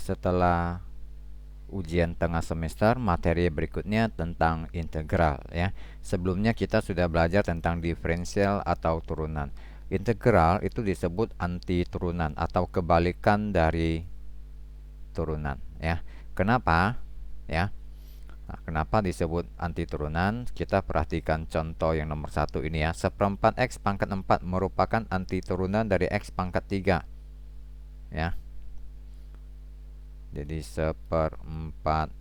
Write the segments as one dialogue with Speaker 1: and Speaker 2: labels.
Speaker 1: setelah ujian tengah semester, materi berikutnya tentang integral ya. Sebelumnya kita sudah belajar tentang diferensial atau turunan. Integral itu disebut anti turunan atau kebalikan dari turunan ya. Kenapa? Ya. Nah, kenapa disebut anti turunan? Kita perhatikan contoh yang nomor 1 ini ya. Seperempat X pangkat 4 merupakan anti turunan dari X pangkat 3 ya. Jadi seperempat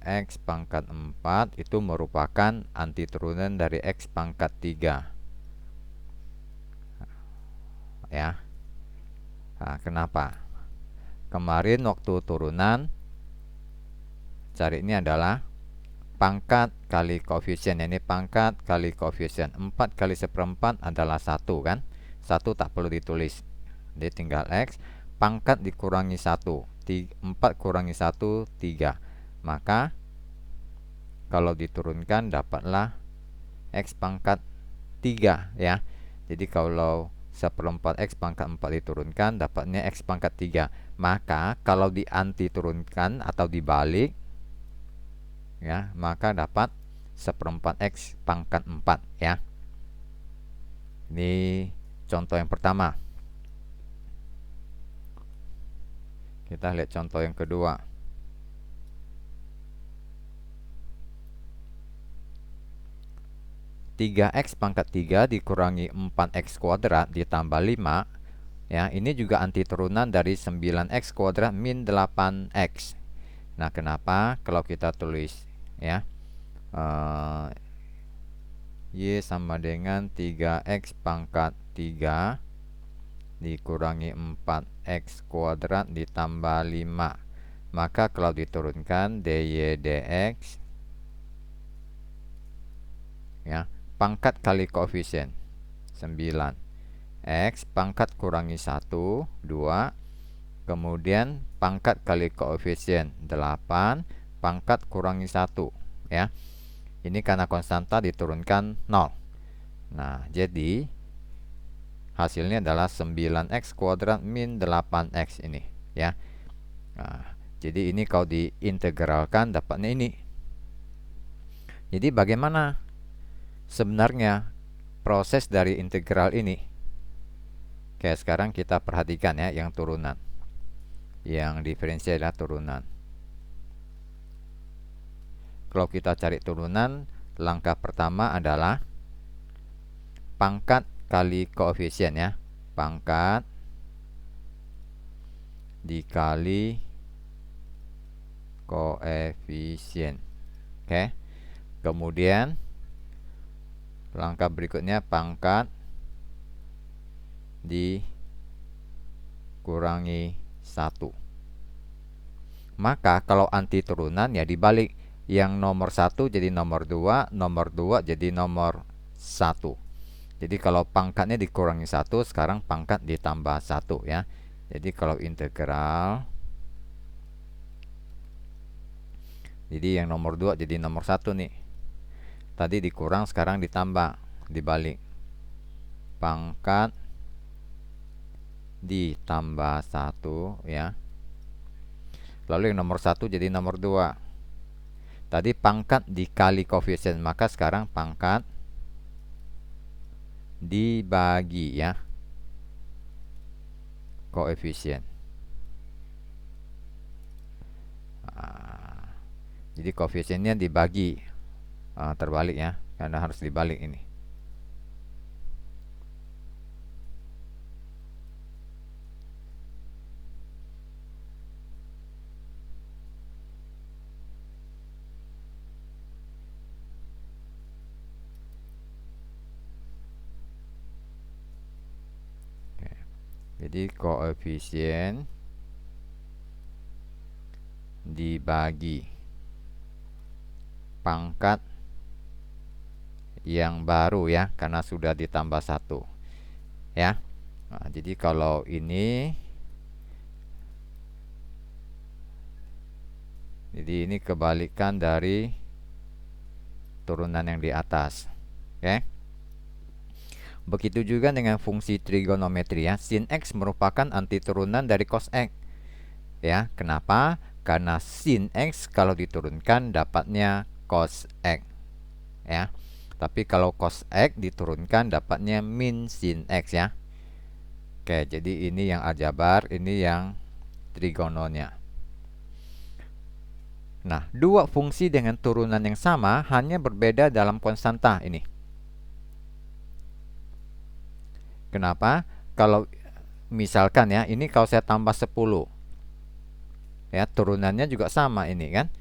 Speaker 1: X pangkat 4 itu merupakan anti turunan dari X pangkat 3 ya. Nah, kenapa? Kemarin waktu turunan cari ini adalah pangkat kali koefisien. Ini pangkat kali koefisien. 4 kali seperempat adalah 1 kan. 1 tak perlu ditulis. Jadi tinggal X. Pangkat dikurangi 1. 4 kurangi 1, 3. Maka kalau diturunkan dapatlah X pangkat 3 ya. Jadi kalau seperempat X pangkat 4 diturunkan dapatnya X pangkat 3. Maka kalau dianti turunkan atau dibalik ya, maka dapat seperempat X pangkat 4 ya. Ini contoh yang pertama. Kita lihat contoh yang kedua. 3X pangkat 3 dikurangi 4X kuadrat ditambah 5 ya, ini juga anti turunan dari 9X kuadrat min 8X. Nah, kenapa? Kalau kita tulis ya, Y sama dengan 3X pangkat 3 dikurangi 4X kuadrat ditambah 5. Maka kalau diturunkan dy dx ya, pangkat kali koefisien 9 X pangkat kurangi 1 2, kemudian pangkat kali koefisien 8 pangkat kurangi 1 ya. Ini karena konstanta diturunkan 0. Nah, jadi hasilnya adalah 9X kuadrat min 8X ini ya. Nah, jadi ini kalau diintegralkan dapatnya ini. Jadi bagaimana sebenarnya proses dari integral ini? Oke, sekarang kita perhatikan ya yang turunan. Yang diferensial adalah turunan. Kalau kita cari turunan, langkah pertama adalah pangkat kali koefisien ya. Pangkat dikali koefisien. Oke. Kemudian langkah berikutnya pangkat dikurangi 1. Maka kalau anti turunan ya dibalik. Yang nomor 1 jadi nomor 2, nomor 2 jadi nomor 1. Jadi kalau pangkatnya dikurangi 1, sekarang pangkat ditambah 1 ya. Jadi kalau integral, jadi yang nomor 2 jadi nomor 1 nih. Tadi dikurang, sekarang ditambah, dibalik. Pangkat ditambah 1 ya. Lalu yang nomor 1 jadi nomor 2. Tadi pangkat dikali koefisien, maka sekarang pangkat dibagi ya koefisien. Jadi koefisiennya dibagi, terbalik ya, karena harus dibalik ini. Jadi koefisien dibagi pangkat yang baru ya, karena sudah ditambah 1 ya. Nah, jadi kalau ini, jadi ini kebalikan dari turunan yang di atas. Oke. Begitu juga dengan fungsi trigonometri ya. Sin X merupakan anti turunan dari cos X. Ya, kenapa? Karena sin X kalau diturunkan dapatnya cos X. Ya. Tapi kalau cos X diturunkan dapatnya min sin X ya. Oke, jadi ini yang aljabar, ini yang trigononya. Nah, dua fungsi dengan turunan yang sama hanya berbeda dalam konstanta ini. Kenapa? Kalau misalkan ya, ini kalau saya tambah 10. Ya, turunannya juga sama ini kan.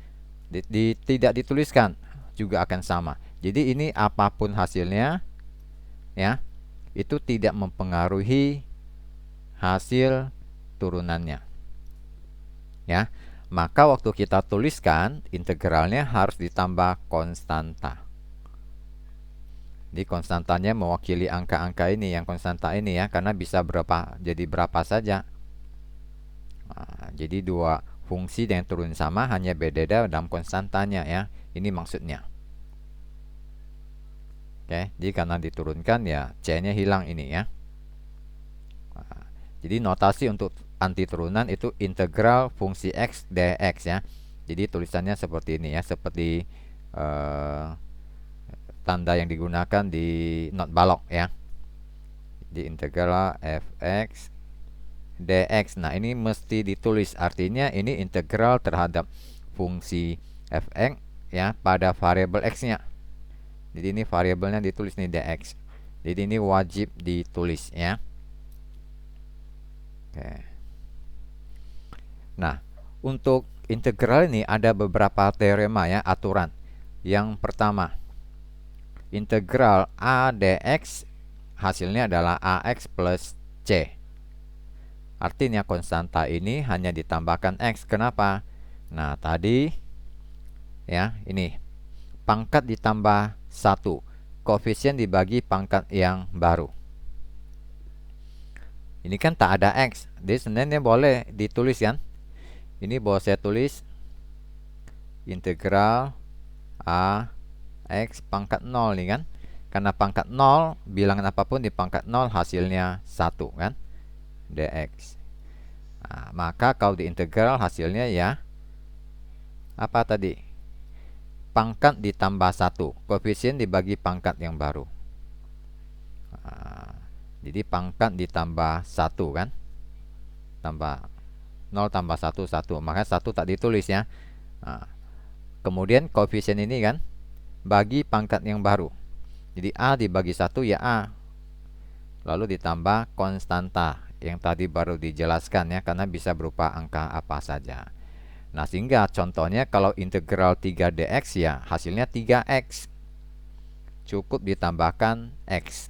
Speaker 1: Tidak dituliskan juga akan sama. Jadi ini apapun hasilnya ya, itu tidak mempengaruhi hasil turunannya. Ya. Maka waktu kita tuliskan integralnya harus ditambah konstanta. Jadi konstantanya mewakili angka-angka ini, yang konstanta ini ya, karena bisa jadi berapa saja. Nah, jadi dua fungsi dengan turun sama hanya beda dalam konstantanya ya. Ini maksudnya. Oke, jadi karena diturunkan ya C-nya hilang ini ya. Nah, jadi notasi untuk anti turunan itu integral fungsi X dx ya. Jadi tulisannya seperti ini ya, seperti tanda yang digunakan di not balok ya. Di integral fx dx. Nah, ini mesti ditulis, artinya ini integral terhadap fungsi fx ya pada variabel x-nya. Jadi ini variabelnya ditulis nih dx. Jadi ini wajib ditulis ya. Oke. Nah, untuk integral ini ada beberapa teorema ya, aturan. Yang pertama, integral a dx hasilnya adalah ax plus c. Artinya konstanta ini hanya ditambahkan x. Kenapa? Nah, tadi ya, ini pangkat ditambah 1, koefisien dibagi pangkat yang baru. Ini kan tak ada x, jadi sebenarnya boleh ditulis kan. Ini boleh saya tulis integral a x pangkat 0 nih kan. Karena pangkat 0, bilangan apapun di pangkat 0 hasilnya 1 kan, dx. Nah, maka kalau diintegral hasilnya ya apa tadi? Pangkat ditambah 1, koefisien dibagi pangkat yang baru. Nah, jadi pangkat ditambah 1 kan, tambah 0 tambah 1, 1. Maka 1 tak ditulis ya. Nah, kemudian koefisien ini kan bagi pangkat yang baru. Jadi A dibagi 1 ya A. Lalu ditambah konstanta yang tadi baru dijelaskan ya, karena bisa berupa angka apa saja. Nah, sehingga contohnya kalau integral 3 dx ya hasilnya 3x. Cukup ditambahkan x.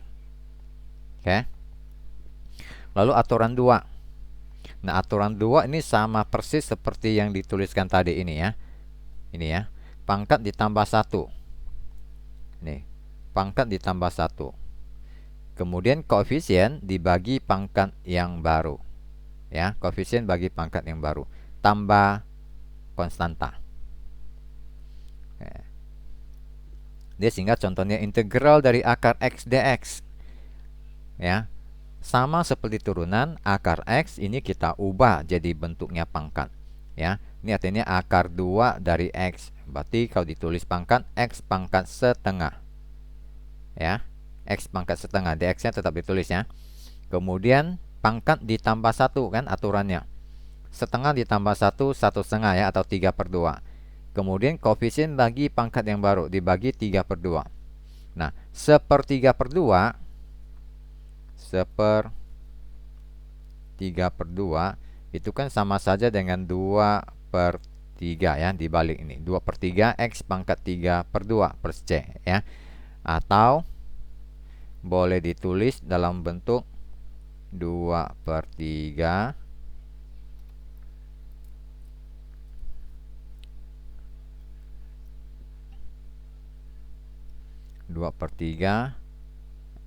Speaker 1: Oke. Lalu aturan 2. Nah, aturan 2 ini sama persis seperti yang dituliskan tadi ini ya. Ini ya. Pangkat ditambah 1. Nih, pangkat ditambah 1. Kemudian koefisien dibagi pangkat yang baru. Ya, koefisien bagi pangkat yang baru. Tambah konstanta. Oke. Dia sehingga contohnya integral dari akar x dx. Ya. Sama seperti turunan, akar x ini kita ubah jadi bentuknya pangkat. Ya, ini artinya akar 2 dari x. Berarti kalau ditulis pangkat, x pangkat setengah. Ya, x pangkat setengah, dx-nya tetap ditulis ya. Kemudian pangkat ditambah 1 kan aturannya. Setengah ditambah 1, 1/2 ya, atau 3/2. Kemudian koefisien bagi pangkat yang baru, dibagi 3/2. Nah, 1/3/2 itu kan sama saja dengan 2/3 ya, dibalik ini 2/3 x pangkat 3/2 plus c ya. Atau boleh ditulis dalam bentuk 2/3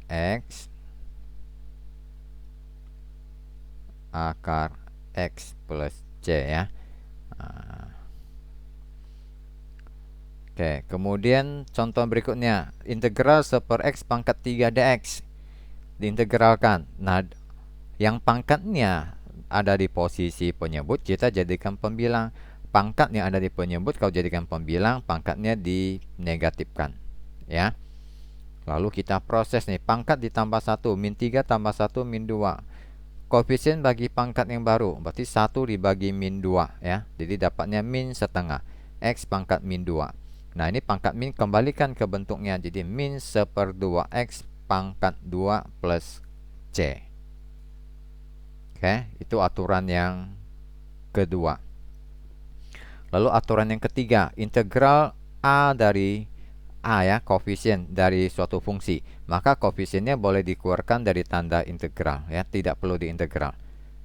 Speaker 1: x akar x plus c ya. Oke, kemudian contoh berikutnya, integral 1/x pangkat 3 dx diintegralkan. Nah, yang pangkatnya ada di posisi penyebut, kita jadikan pembilang. Pangkat yang ada di penyebut kau jadikan pembilang, pangkatnya dinegatifkan, ya. Lalu kita proses nih, pangkat ditambah 1, min 3 tambah 1, min 2. Koefisien bagi pangkat yang baru, berarti 1 dibagi min 2, ya. Jadi dapatnya min setengah, X pangkat min 2. Nah, ini pangkat min kembalikan ke bentuknya, jadi min 1/2 X pangkat 2 plus C. Oke, itu aturan yang kedua. Lalu aturan yang ketiga, integral A dari A, ya, koefisien dari suatu fungsi. Maka koefisiennya boleh dikeluarkan dari tanda integral, ya, tidak perlu diintegral.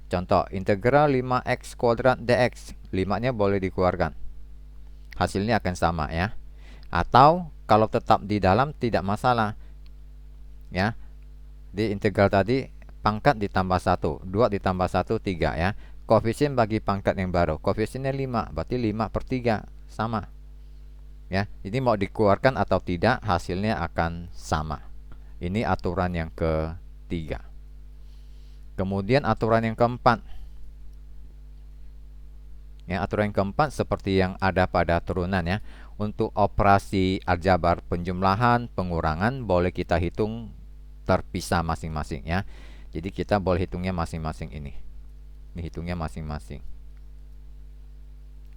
Speaker 1: Contoh, integral 5x kuadrat dx, 5-nya boleh dikeluarkan. Hasilnya akan sama, ya. Atau kalau tetap di dalam tidak masalah, ya. Di integral tadi pangkat ditambah 1, 2 ditambah 1, 3, ya. Koefisien bagi pangkat yang baru, koefisiennya 5, berarti 5/3, sama, ya. Ini mau dikeluarkan atau tidak, hasilnya akan sama. Ini aturan yang ketiga. Kemudian aturan yang keempat, ya, aturan yang keempat seperti yang ada pada turunan, ya. Untuk operasi aljabar penjumlahan, pengurangan boleh kita hitung terpisah masing-masing, ya. Jadi kita boleh hitungnya masing-masing ini. Ini hitungnya masing-masing.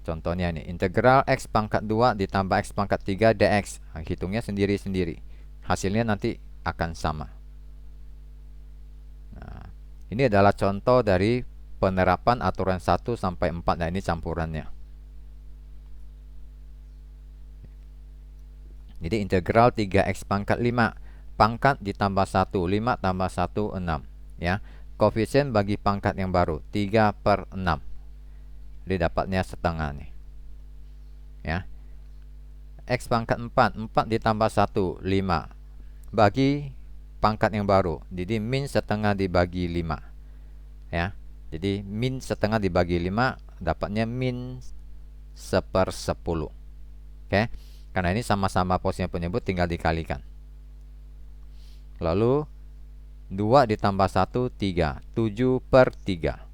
Speaker 1: Contohnya nih, integral x pangkat 2 ditambah x pangkat 3 dx. Nah, hitungnya sendiri-sendiri. Hasilnya nanti akan sama. Nah, ini adalah contoh dari penerapan aturan 1 sampai 4. Nah, ini campurannya. Jadi integral 3x pangkat 5, pangkat ditambah 1, 5 tambah 1, 6, ya. Koefisien bagi pangkat yang baru 3/6. Jadi dapatnya setengah nih, ya. X pangkat 4, 4 ditambah 1, 5, bagi pangkat yang baru, jadi min setengah dibagi 5, ya. Jadi min setengah dibagi 5 dapatnya min 1/10. Oke, karena ini sama-sama posisi penyebut, tinggal dikalikan. Lalu 2 ditambah 1, 3, 7/3.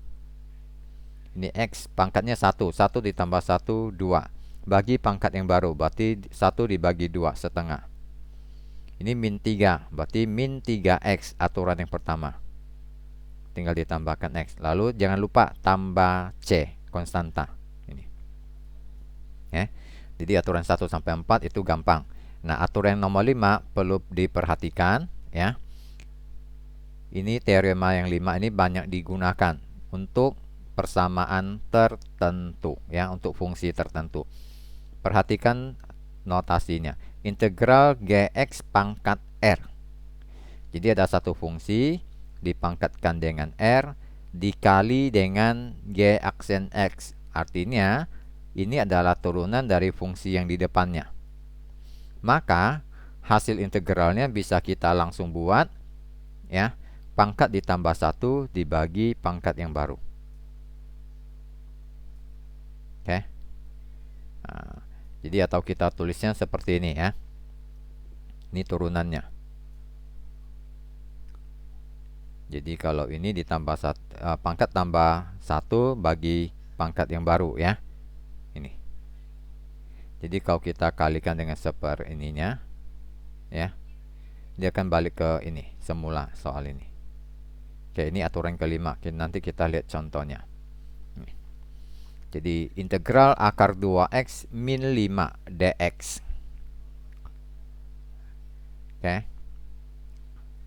Speaker 1: Ini X pangkatnya 1, 1 ditambah 1, 2, bagi pangkat yang baru, berarti 1 dibagi 2, setengah. Ini min 3, berarti min 3X, aturan yang pertama. Tinggal ditambahkan X. Lalu jangan lupa tambah C, konstanta. Ini, ya. Jadi aturan 1 sampai 4 itu gampang. Nah, aturan yang nomor 5 perlu diperhatikan, ya. Ini teorema yang 5 ini banyak digunakan untuk persamaan tertentu, ya, untuk fungsi tertentu. Perhatikan notasinya. Integral gx pangkat r. Jadi ada satu fungsi dipangkatkan dengan r dikali dengan g aksen x. Artinya ini adalah turunan dari fungsi yang di depannya. Maka hasil integralnya bisa kita langsung buat, ya. Pangkat ditambah 1 dibagi pangkat yang baru. Oke. Nah, jadi atau kita tulisnya seperti ini, ya. Ini turunannya. Jadi kalau ini ditambah pangkat tambah 1 bagi pangkat yang baru, ya. Ini. Jadi kalau kita kalikan dengan ininya, ya, dia akan balik ke ini semula soal ini. Oke, ini aturan kelima. Nanti kita lihat contohnya. Jadi integral akar 2x min 5 dx. Oke.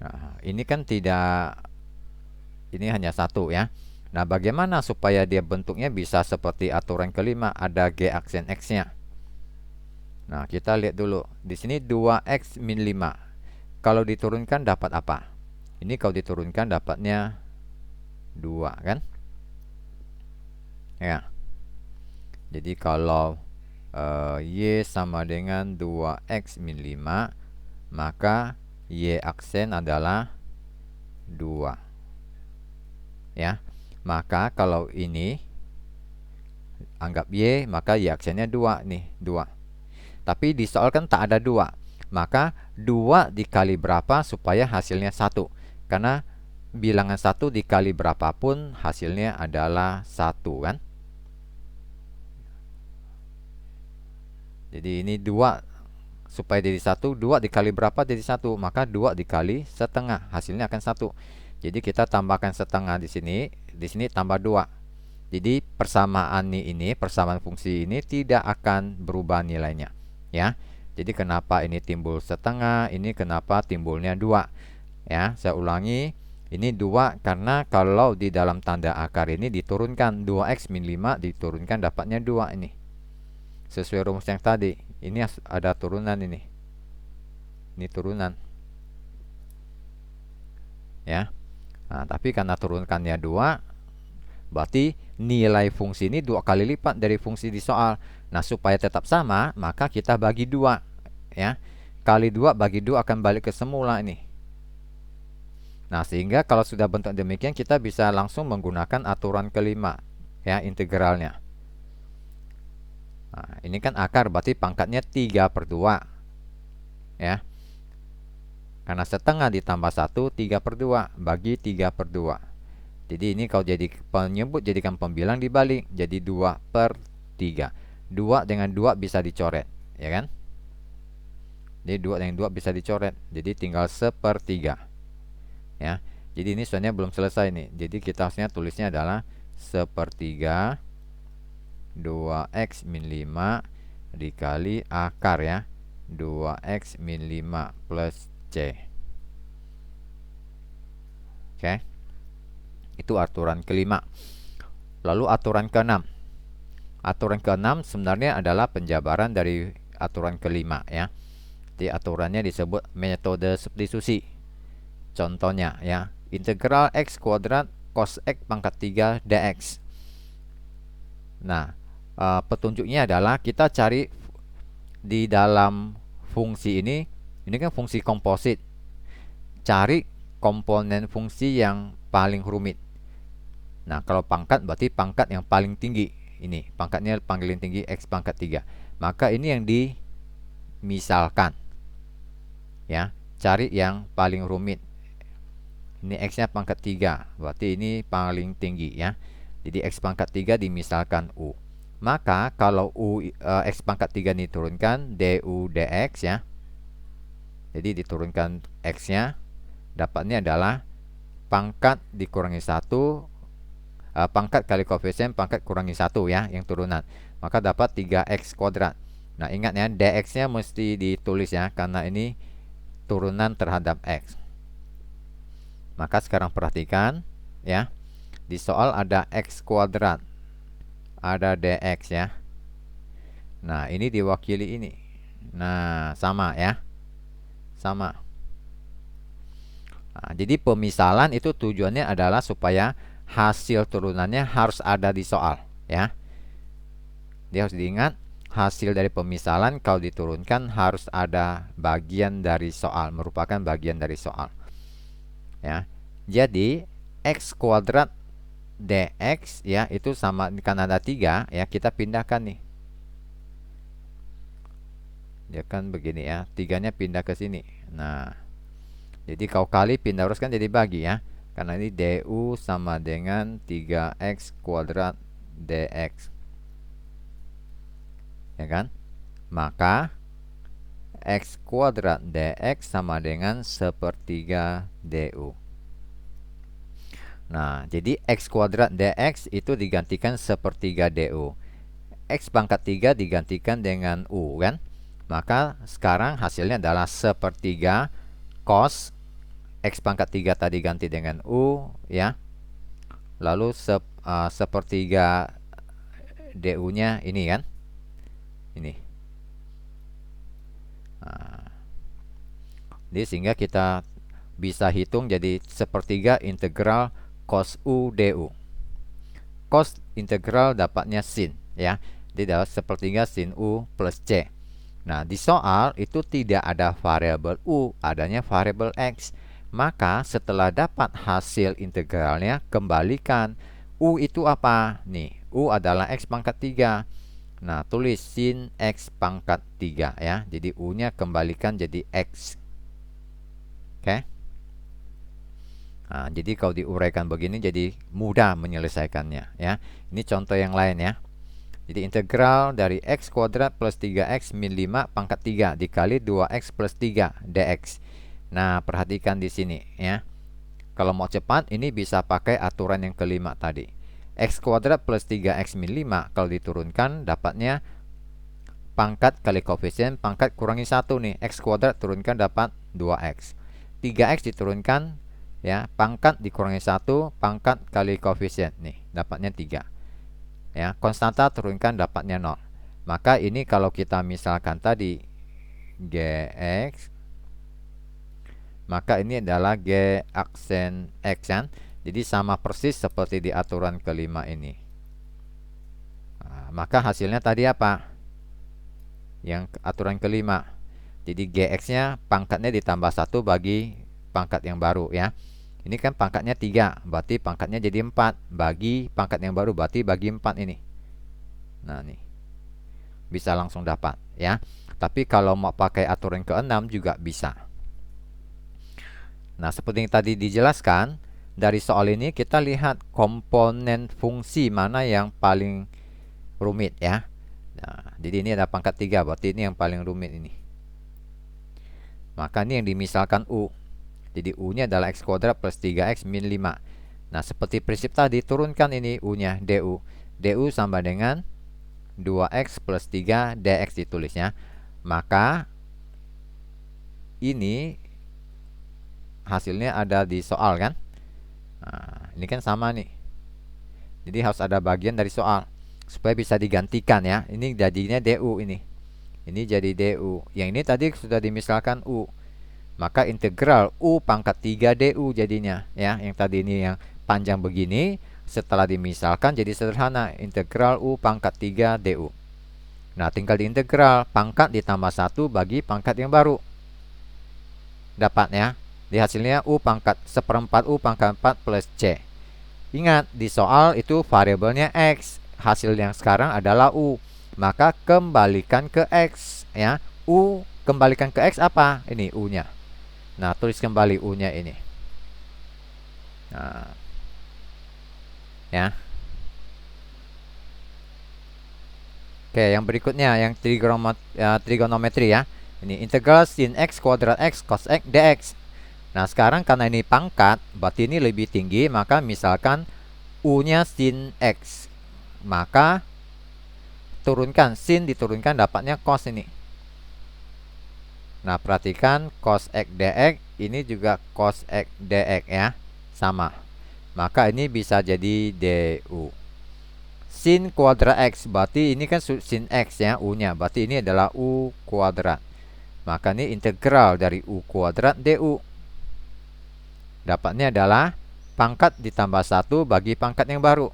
Speaker 1: Nah, ini kan tidak, ini hanya satu, ya. Nah, bagaimana supaya dia bentuknya bisa seperti aturan kelima, ada g aksen x-nya. Nah, kita lihat dulu. Di sini 2x min 5. Kalau diturunkan dapat apa? Ini kalau diturunkan dapatnya 2, kan? Ya. Jadi kalau y sama dengan 2x min 5, maka y aksen adalah 2. Ya. Maka kalau ini anggap y, maka y aksennya 2 nih, 2. Tapi di soal kan tak ada 2. Maka 2 dikali berapa supaya hasilnya 1? Karena bilangan 1 dikali berapapun hasilnya adalah 1 kan. Jadi ini 2, supaya jadi 1, 2 dikali berapa jadi 1, maka 2 dikali setengah, hasilnya akan 1. Jadi kita tambahkan setengah di sini tambah 2. Jadi persamaan ini, persamaan fungsi ini tidak akan berubah nilainya, ya. Jadi kenapa ini timbul setengah, ini kenapa timbulnya 2, ya. Saya ulangi, ini 2 karena kalau di dalam tanda akar ini diturunkan 2x min 5 diturunkan dapatnya 2 ini. Sesuai rumus yang tadi, ini ada turunan ini. Ini turunan. Ya. Nah, tapi karena turunkannya 2, berarti nilai fungsi ini 2 kali lipat dari fungsi di soal. Nah, supaya tetap sama, maka kita bagi 2, ya. Kali 2 bagi 2 akan balik ke semula ini. Nah, sehingga kalau sudah bentuk demikian, kita bisa langsung menggunakan aturan kelima, ya, integralnya. Nah, ini kan akar, berarti pangkatnya 3/2, ya. Karena setengah ditambah 1, 3/2, bagi 3/2. Jadi ini kalau jadi penyebut jadikan pembilang dibalik, jadi 2/3. 2 dengan 2 bisa dicoret, ya kan? Jadi 2 dengan 2 bisa dicoret, jadi tinggal 1/3, ya. Jadi ini soalnya belum selesai nih, jadi kita harusnya tulisnya adalah 1/3 2x min 5 dikali akar, ya, 2x min 5 plus C. Oke. Itu aturan kelima. Lalu aturan keenam. Aturan keenam sebenarnya adalah penjabaran dari aturan kelima, ya. Jadi aturannya disebut metode substitusi. Contohnya, ya, integral x kuadrat cos x pangkat 3 dx. Nah, petunjuknya adalah kita cari di dalam fungsi ini kan fungsi komposit. Cari komponen fungsi yang paling rumit. Nah, kalau pangkat berarti pangkat yang paling tinggi. Ini pangkatnya paling tinggi x pangkat 3. Maka ini yang dimisalkan, ya. Cari yang paling rumit. Ini x-nya pangkat 3, berarti ini paling tinggi, ya. Jadi x pangkat 3 dimisalkan u. Maka kalau x pangkat 3 diturunkan du dx, ya. Jadi diturunkan x-nya, dapatnya adalah pangkat dikurangi 1, pangkat kali koefisien pangkat kurangi 1, ya, yang turunan. Maka dapat 3x kuadrat. Nah, ingat ya, dx-nya mesti ditulis, ya, karena ini turunan terhadap x. Maka sekarang perhatikan, ya. Di soal ada x kuadrat, ada dx, ya. Nah, ini diwakili ini. Nah, sama, ya. Sama. Nah, jadi pemisalan itu tujuannya adalah supaya hasil turunannya harus ada di soal, ya. Dia harus diingat, hasil dari pemisalan kalau diturunkan harus ada bagian dari soal, merupakan bagian dari soal, ya. Jadi x kuadrat dx, ya, itu sama, kan ada 3, ya, kita pindahkan nih. Dia kan begini, ya, 3-nya pindah ke sini. Nah, jadi kalau kali pindah terus kan jadi bagi, ya. Karena ini du sama dengan 3x kuadrat dx, ya kan? Maka x kuadrat dx sama dengan 1/3 du. Nah, jadi x kuadrat dx itu digantikan 1/3 du. X pangkat 3 digantikan dengan u, kan? Maka sekarang hasilnya adalah 1/3 cos x pangkat 3 tadi ganti dengan u, ya. Lalu 1/3 du-nya ini, kan? Ini. Nah, jadi sehingga kita bisa hitung jadi 1/3 integral cos u du. Cos integral dapatnya sin, ya. Jadi dapat 1/3 sin u plus c. Nah, di soal itu tidak ada variabel u, adanya variabel x. Maka setelah dapat hasil integralnya, kembalikan. U itu apa? Nih, U adalah X pangkat 3. Nah, tulis sin X pangkat 3, ya. Jadi U-nya kembalikan jadi X. Oke. Nah, jadi kalau diuraikan begini jadi mudah menyelesaikannya ya. Ini contoh yang lain ya. Jadi integral dari x kuadrat plus 3x min 5 pangkat 3 dikali 2x plus 3 dx. Nah, perhatikan di sini ya. Kalau mau cepat ini bisa pakai aturan yang kelima tadi. X kuadrat plus 3x min 5 kalau diturunkan dapatnya pangkat kali koefisien pangkat kurangi 1 nih. X kuadrat turunkan dapat 2x. 3x diturunkan ya, pangkat dikurangi 1 pangkat kali koefisien nih, dapatnya 3. Ya, konstanta turunkan dapatnya 0. Maka ini kalau kita misalkan tadi gx, maka ini adalah g aksen x kan. Jadi sama persis seperti di aturan kelima ini. Nah, maka hasilnya tadi apa? Yang aturan kelima. Jadi gx-nya pangkatnya ditambah 1 bagi pangkat yang baru ya. Ini kan pangkatnya 3, berarti pangkatnya jadi 4 bagi pangkat yang baru, berarti bagi 4 ini. Nah, nih. Bisa langsung dapat ya. Tapi kalau mau pakai aturan ke-6 juga bisa. Nah, seperti yang tadi dijelaskan, dari soal ini kita lihat komponen fungsi mana yang paling rumit ya. Nah, jadi ini ada pangkat 3, berarti ini yang paling rumit ini. Maka ini yang dimisalkan U. Jadi U-nya adalah x kuadrat plus 3x min 5. Nah, seperti prinsip tadi, turunkan ini U-nya, du. Du sama dengan 2x plus 3 dx ditulisnya. Maka ini hasilnya ada di soal kan. Nah, ini kan sama nih. Jadi harus ada bagian dari soal supaya bisa digantikan ya. Ini jadinya du ini. Ini jadi du. Yang ini tadi sudah dimisalkan u. Maka integral u pangkat 3 du jadinya ya. Yang tadi ini yang panjang begini, setelah dimisalkan jadi sederhana, integral u pangkat 3 du. Nah, tinggal diintegral pangkat ditambah 1 bagi pangkat yang baru. Dapat ya. Di hasilnya U pangkat 1/4 U pangkat 4 plus C. Ingat, di soal itu variabelnya X. Hasil yang sekarang adalah U. Maka kembalikan ke X ya. U kembalikan ke X apa? Ini U-nya. Nah, tulis kembali U-nya ini. Nah, ya. Oke, yang berikutnya yang trigonometri ya. Ini integral sin X kuadrat X cos X dx. Nah, sekarang karena ini pangkat, berarti ini lebih tinggi, maka misalkan U-nya sin X. Maka turunkan, sin diturunkan dapatnya cos ini. Nah, perhatikan cos X dx, ini juga cos X dx ya, sama. Maka ini bisa jadi du. Sin kuadrat X, berarti ini kan sin X ya, U-nya. Berarti ini adalah U kuadrat. Maka ini integral dari U kuadrat du. Dapatnya adalah pangkat ditambah 1 bagi pangkat yang baru.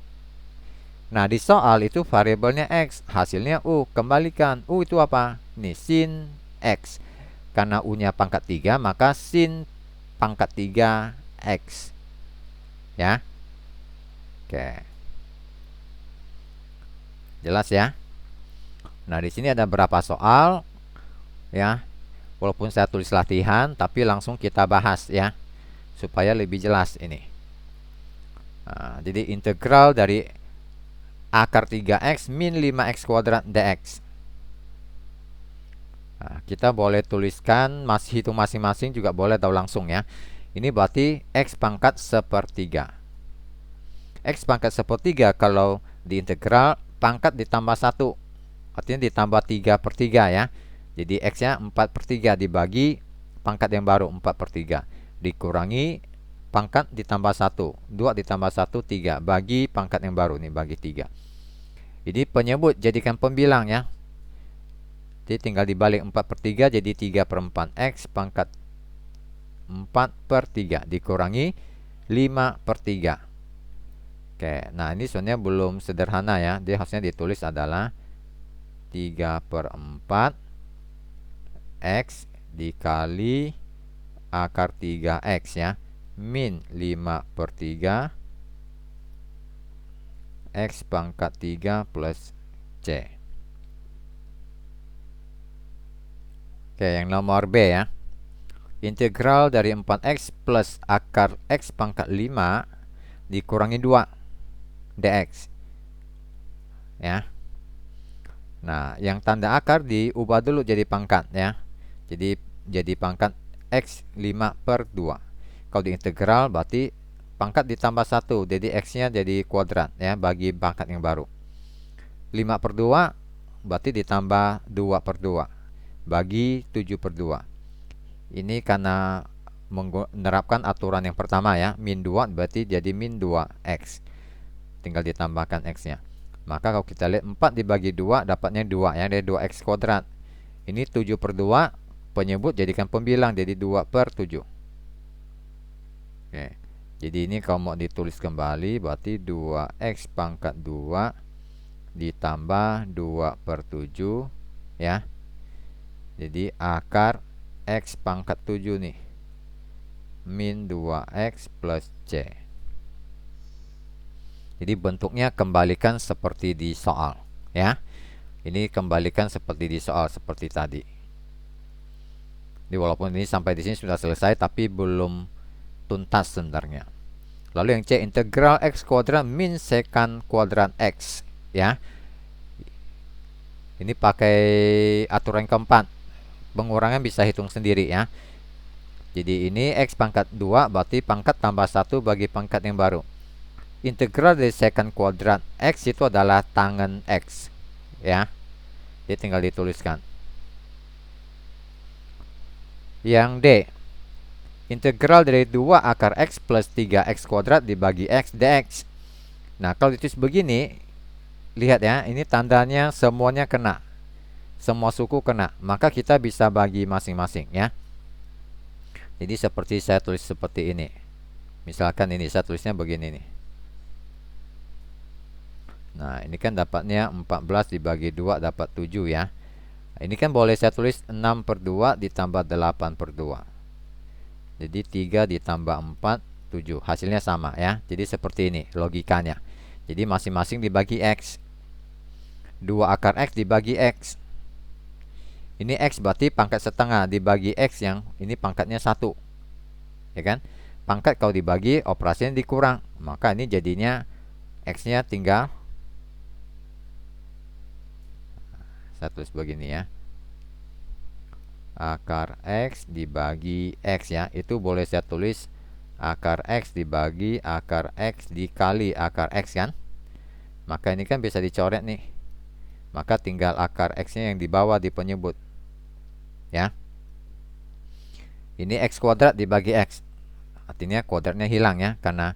Speaker 1: Nah, di soal itu variabelnya X, hasilnya U. Kembalikan, U itu apa? Nih, sin X. Karena U-nya pangkat 3, maka sin pangkat 3 X. Ya. Oke. Jelas ya? Nah, di sini ada berapa soal ya. Walaupun saya tulis latihan, tapi langsung kita bahas ya, supaya lebih jelas ini. Nah, jadi integral dari akar 3x min 5x kuadrat dx. Nah, kita boleh tuliskan, masih hitung masing-masing juga boleh atau langsung ya. Ini berarti x pangkat 1/3. X pangkat 1/3 kalau diintegral pangkat ditambah 1. Artinya ditambah 3/3 ya. Jadi x-nya 4/3 dibagi pangkat yang baru 4/3. Dikurangi pangkat ditambah 1. 2 ditambah 1, 3. Bagi pangkat yang baru nih, bagi 3. Ini penyebut jadikan pembilang ya. Jadi tinggal dibalik 4/3 jadi 3/4. X pangkat 4/3 dikurangi 5/3. Oke, nah ini sebenarnya belum sederhana ya. Dia harusnya ditulis adalah 3/4 X dikali akar 3x ya, min 5/3 X pangkat 3 plus C. Oke, yang nomor B ya. Integral dari 4x plus akar x pangkat 5 dikurangi 2 dx. Ya. Nah, yang tanda akar diubah dulu jadi pangkat ya. Jadi pangkat x 5 per 2. Kalau diintegral berarti pangkat ditambah 1, jadi x-nya jadi kuadrat ya, bagi pangkat yang baru. 5 per 2 berarti ditambah 2 per 2 bagi 7 per 2. Ini karena menerapkan aturan yang pertama ya, min 2 berarti jadi min 2x. Tinggal ditambahkan x-nya. Maka kalau kita lihat 4 dibagi 2 dapatnya 2 ya, dari 2x kuadrat. Ini 7 per 2 penyebut jadikan pembilang, jadi 2 per 7. Oke. Jadi ini kalau mau ditulis kembali berarti 2x pangkat 2 ditambah 2 per 7 ya. Jadi akar x pangkat 7 nih, min 2x plus c. Jadi bentuknya kembalikan seperti di soal ya. Ini kembalikan seperti di soal seperti tadi. Jadi walaupun ini sampai di sini sudah selesai tapi belum tuntas sebenarnya. Lalu yang C, integral x kuadrat min sekant kuadrat x ya. Ini pakai aturan keempat. Pengurangan bisa hitung sendiri ya. Jadi ini x pangkat 2 berarti pangkat tambah 1 bagi pangkat yang baru. Integral dari sekant kuadrat x itu adalah tangen x ya. Jadi tinggal dituliskan. Yang D, integral dari 2 akar x plus 3x kuadrat dibagi x dx. Nah, kalau ditulis begini, lihat ya, ini tandanya semuanya kena. Semua suku kena, maka kita bisa bagi masing-masing ya. Jadi seperti saya tulis seperti ini. Misalkan ini saya tulisnya begini nih. Nah, ini kan dapatnya 14 dibagi 2 dapat 7 ya. Ini kan boleh saya tulis 6 per 2 ditambah 8 per 2. Jadi 3 ditambah 4, 7. Hasilnya sama ya. Jadi seperti ini logikanya. Jadi masing-masing dibagi x. 2 akar x dibagi x. Ini x berarti pangkat setengah dibagi x yang ini pangkatnya 1. Ya kan? Pangkat kalau dibagi operasinya dikurang. Maka ini jadinya x-nya tinggal, saya tulis begini ya, akar x dibagi x ya. Itu boleh saya tulis akar x dibagi akar x dikali akar x kan. Maka ini kan bisa dicoret nih. Maka tinggal akar x-nya yang di bawah di penyebut ya. Ini x kuadrat dibagi x, artinya kuadratnya hilang ya, karena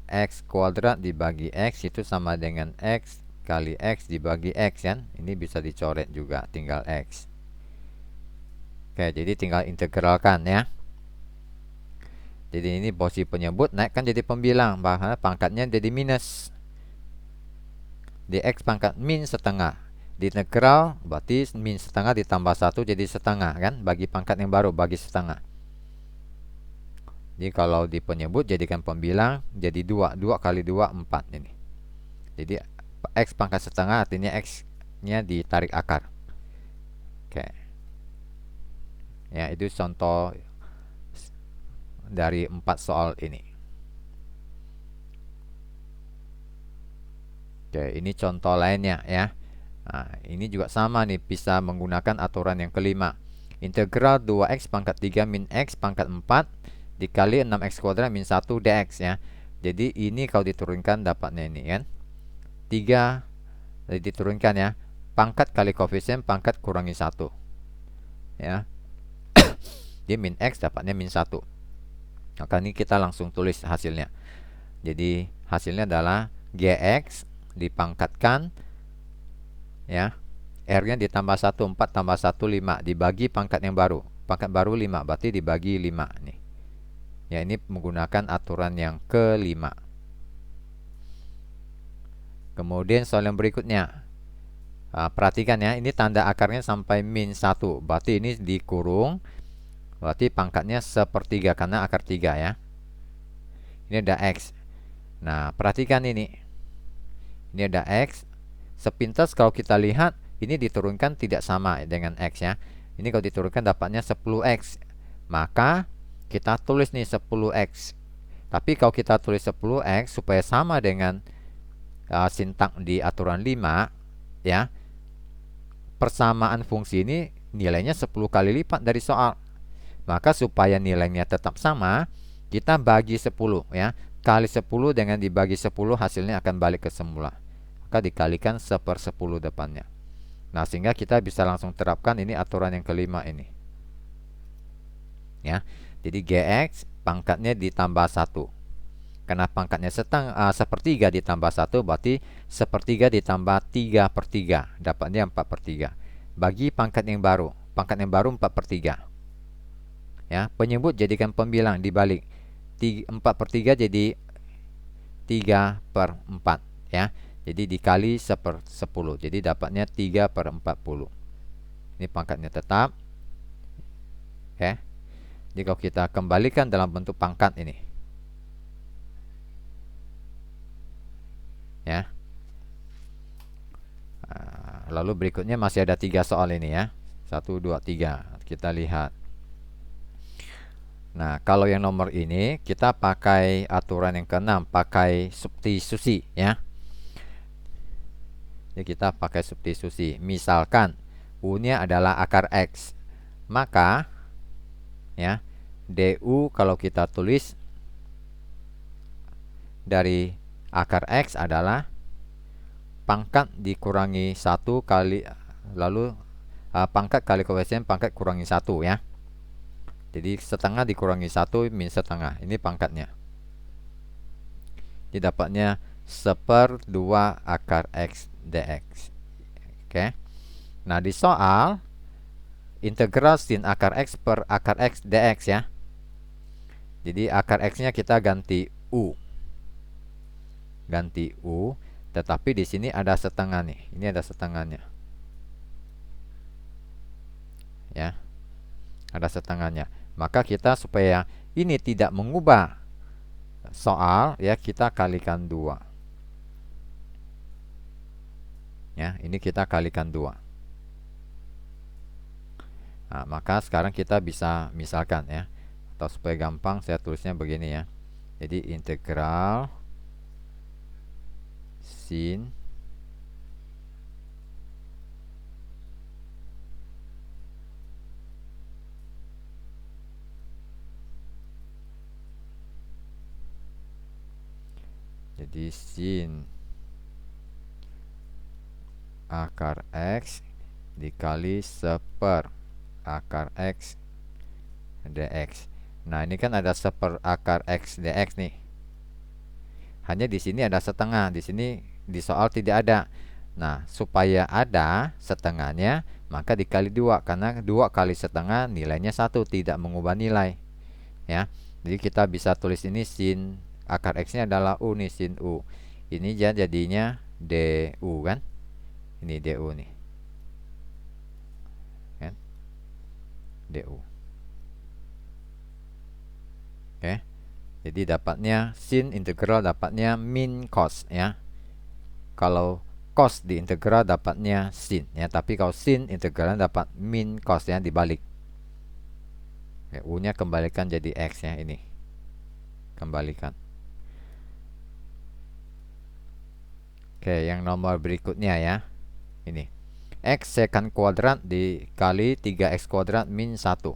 Speaker 1: x kuadrat dibagi x itu sama dengan x kali x dibagi x kan. Ini bisa dicoret juga, tinggal x. Oke, jadi tinggal integralkan ya. Jadi ini posisi penyebut naikkan jadi pembilang, bahkan pangkatnya jadi minus. Dx pangkat min setengah. Di integral berarti min setengah ditambah 1 jadi setengah kan, bagi pangkat yang baru bagi setengah. Jadi kalau di penyebut jadikan pembilang jadi 2. 2 kali 2 4 ini. Jadi x pangkat setengah artinya x-nya ditarik akar. Oke. Ya, itu contoh dari 4 soal ini. Oke, ini contoh lainnya ya. Nah, ini juga sama nih, bisa menggunakan aturan yang kelima. Integral 2x pangkat 3 min x pangkat 4 dikali 6x kuadrat min 1 dx ya. Jadi ini kalau diturunkan dapatnya ini kan 3 diturunkan ya, pangkat kali koefisien pangkat kurangi 1 ya. Jadi min x dapatnya min 1. Maka ini kita langsung tulis hasilnya. Jadi hasilnya adalah gx dipangkatkan ya, R-nya ditambah 1, 4 tambah 1, 5 dibagi pangkat yang baru. Pangkat baru 5, berarti dibagi 5 nih. Ya, ini menggunakan aturan yang kelima. Kemudian soal yang berikutnya. Perhatikan ya, ini tanda akarnya sampai min 1. Berarti ini dikurung. Berarti pangkatnya sepertiga karena akar 3 ya. Ini ada x. Nah, perhatikan ini. Ini ada x. Sepintas kalau kita lihat ini diturunkan tidak sama dengan x ya. Ini kalau diturunkan dapatnya 10x. Maka kita tulis nih 10x. Tapi kalau kita tulis 10x supaya sama dengan sintak di aturan 5, ya, persamaan fungsi ini nilainya 10 kali lipat dari soal. Maka supaya nilainya tetap sama, kita bagi 10, ya. Kali 10 dengan dibagi 10 hasilnya akan balik ke semula. Maka dikalikan 1/10 depannya. Nah, sehingga kita bisa langsung terapkan ini aturan yang kelima ini. Ya. Jadi GX pangkatnya ditambah 1. Karena pangkatnya sepertiga ditambah 1 berarti sepertiga ditambah 3/3. Dapatnya 4/3. Bagi pangkat yang baru. Pangkat yang baru 4/3. Ya, penyebut jadikan pembilang dibalik. 4/3 jadi 3/4, ya. Jadi dikali 1/10. Jadi dapatnya 3/40. Ini pangkatnya tetap. Ya. Jadi kalau kita kembalikan dalam bentuk pangkat ini, ya. Lalu berikutnya masih ada 3 soal ini, ya. 1, 2, 3. Kita lihat. Nah, kalau yang nomor ini kita pakai aturan yang ke-6, pakai substitusi, ya. Jadi kita pakai substitusi. Misalkan U-nya adalah akar X. Maka, ya, DU kalau kita tulis dari akar X adalah pangkat dikurangi 1 kali, lalu pangkat kali koefisien pangkat kurangi 1, ya. Jadi setengah dikurangi 1 min setengah. Ini pangkatnya. Jadi dapatnya 1/2 akar X dx. Oke. Nah, di soal integral sin akar X per akar X dx, ya. Jadi akar X-nya kita ganti U. Ganti U, tetapi di sini ada setengah nih. Ini ada setengahnya. Ya. Ada setengahnya. Maka kita supaya ini tidak mengubah soal, ya, kita kalikan 2. Ya, ini kita kalikan 2. Nah, maka sekarang kita bisa misalkan, ya. Atau supaya gampang saya tulisnya begini, ya. Jadi integral sin akar X dikali 1/4 akar X dx. Nah, ini kan ada 1/4 akar X dx nih. Hanya di sini ada setengah, di sini di soal tidak ada. Nah, supaya ada setengahnya, maka dikali 2, karena 2 kali setengah nilainya 1, tidak mengubah nilai, ya. Jadi kita bisa tulis ini sin akar X-nya adalah U nih, sin U. Ini jadinya DU, kan? Ini DU nih, kan? DU. Oke. Jadi dapatnya sin integral dapatnya min cos, ya. Kalau cos di integral dapatnya sin, ya. Tapi kalau sin integralnya dapat min cos, ya, dibalik. Oke, U-nya kembalikan jadi X, ya, ini. Kembalikan. Oke, yang nomor berikutnya, ya. Ini. X secant kuadrat dikali 3x kuadrat min 1.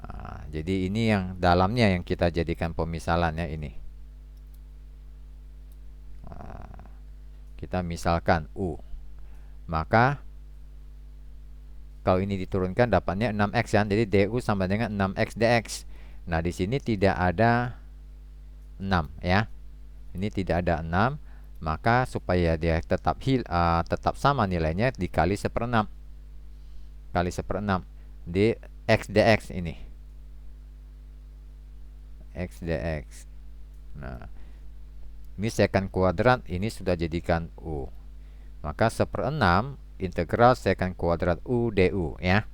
Speaker 1: Nah, jadi ini yang dalamnya yang kita jadikan pemisalan, ya, ini. Nah, kita misalkan U. Maka kalau ini diturunkan dapatnya 6x, ya. Jadi DU sama dengan 6x dx. Nah, di sini tidak ada 6, ya. Ini tidak ada 6. Maka supaya dia tetap sama nilainya, dikali 1/6. Kali 1/6 di x dx ini. X dx. Nah, ini secant kuadrat, ini sudah jadikan U. Maka 1/6 integral secant kuadrat U du, ya.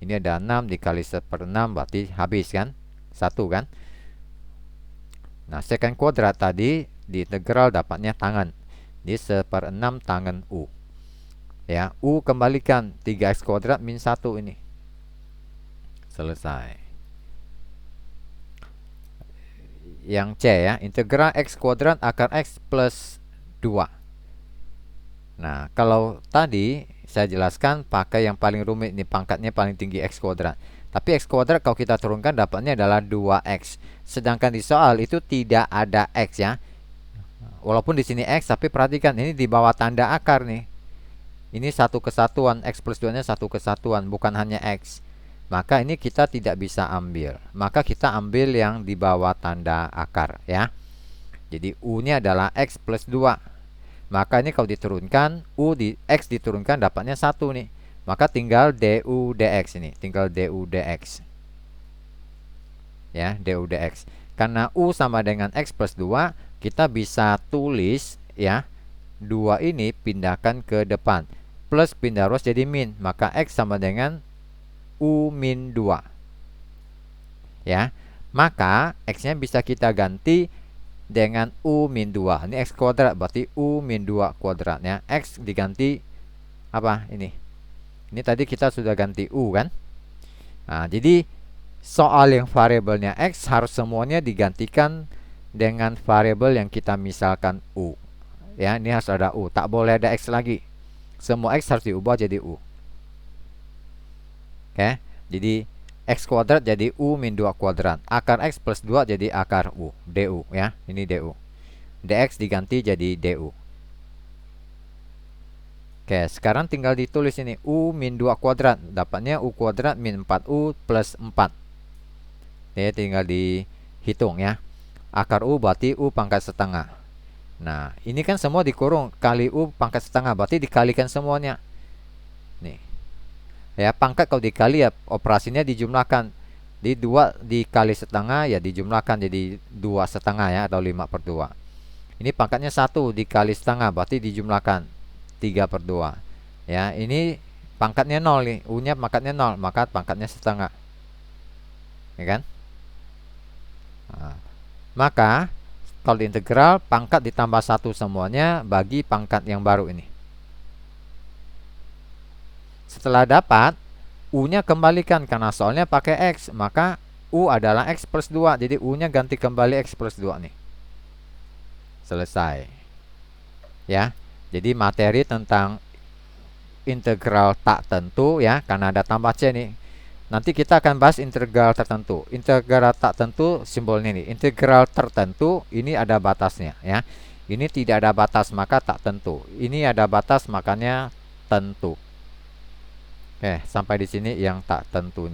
Speaker 1: Ini ada 6 dikali 1/6 berarti habis, kan? 1, kan? Nah, secant kuadrat tadi di integral dapatnya tangan. Di 1/6 tangan U. Ya, U kembalikan 3x kuadrat min 1 ini. Selesai. yang C ya, integral X kuadrat akar X plus 2. Nah, kalau tadi saya jelaskan pakai yang paling rumit nih, pangkatnya paling tinggi X kuadrat. Tapi X kuadrat kalau kita turunkan dapatnya adalah 2X. Sedangkan di soal itu tidak ada X ya. Walaupun di sini X, tapi perhatikan ini di bawah tanda akar nih. Ini satu kesatuan, X plus 2 nya satu kesatuan, bukan hanya X. Maka ini kita tidak bisa ambil. Maka kita ambil yang di bawah tanda akar ya. Jadi U nya adalah X plus 2. Maka ini kalau diturunkan, U di X diturunkan dapatnya 1 nih. Maka tinggal du dx ini, tinggal du dx. Ya, du dx. Karena U sama dengan X plus 2, kita bisa tulis ya, 2 ini pindahkan ke depan. Plus pindah ruas jadi min, maka X sama dengan U min 2. Ya, maka X-nya bisa kita ganti dengan U min 2. Ini X kuadrat, berarti U min 2 kuadratnya. X diganti apa ini? Ini tadi kita sudah ganti U kan? Nah, jadi soal yang variabelnya X harus semuanya digantikan dengan variabel yang kita misalkan U. Ya, ini harus ada U, tak boleh ada X lagi. Semua X harus diubah jadi U. Oke, jadi X kuadrat jadi U min 2 kuadrat. Akar X plus 2 jadi akar U, du ya. Ini du. Dx diganti jadi du. Oke, sekarang tinggal ditulis ini U min 2 kuadrat. Dapatnya U kuadrat min 4U plus 4. Ini tinggal dihitung ya. Akar U berarti U pangkat setengah. Nah, ini kan semua dikurung kali U pangkat setengah, berarti dikalikan semuanya. Nih. Ya, pangkat kalau dikali ya operasinya dijumlahkan. Di 2 dikali setengah ya dijumlahkan jadi 2 setengah ya, atau 5/2. Ini pangkatnya 1 dikali setengah, berarti dijumlahkan 3/2. Ya, ini pangkatnya 0 nih, U-nya pangkatnya 0, maka pangkatnya setengah. Ya kan? Nah, maka kalau integral pangkat ditambah 1 semuanya bagi pangkat yang baru ini. Setelah dapat, U-nya kembalikan karena soalnya pakai X, maka U adalah X plus 2. Jadi U-nya ganti kembali X plus 2 nih. Selesai. Ya. Jadi materi tentang integral tak tentu ya, karena ada tambah C nih. Nanti kita akan bahas integral tertentu. Integral tak tentu simbolnya nih. Integral tertentu ini ada batasnya ya. Ini tidak ada batas maka tak tentu. Ini ada batas makanya tentu. Oke, sampai di sini yang tak tentunya.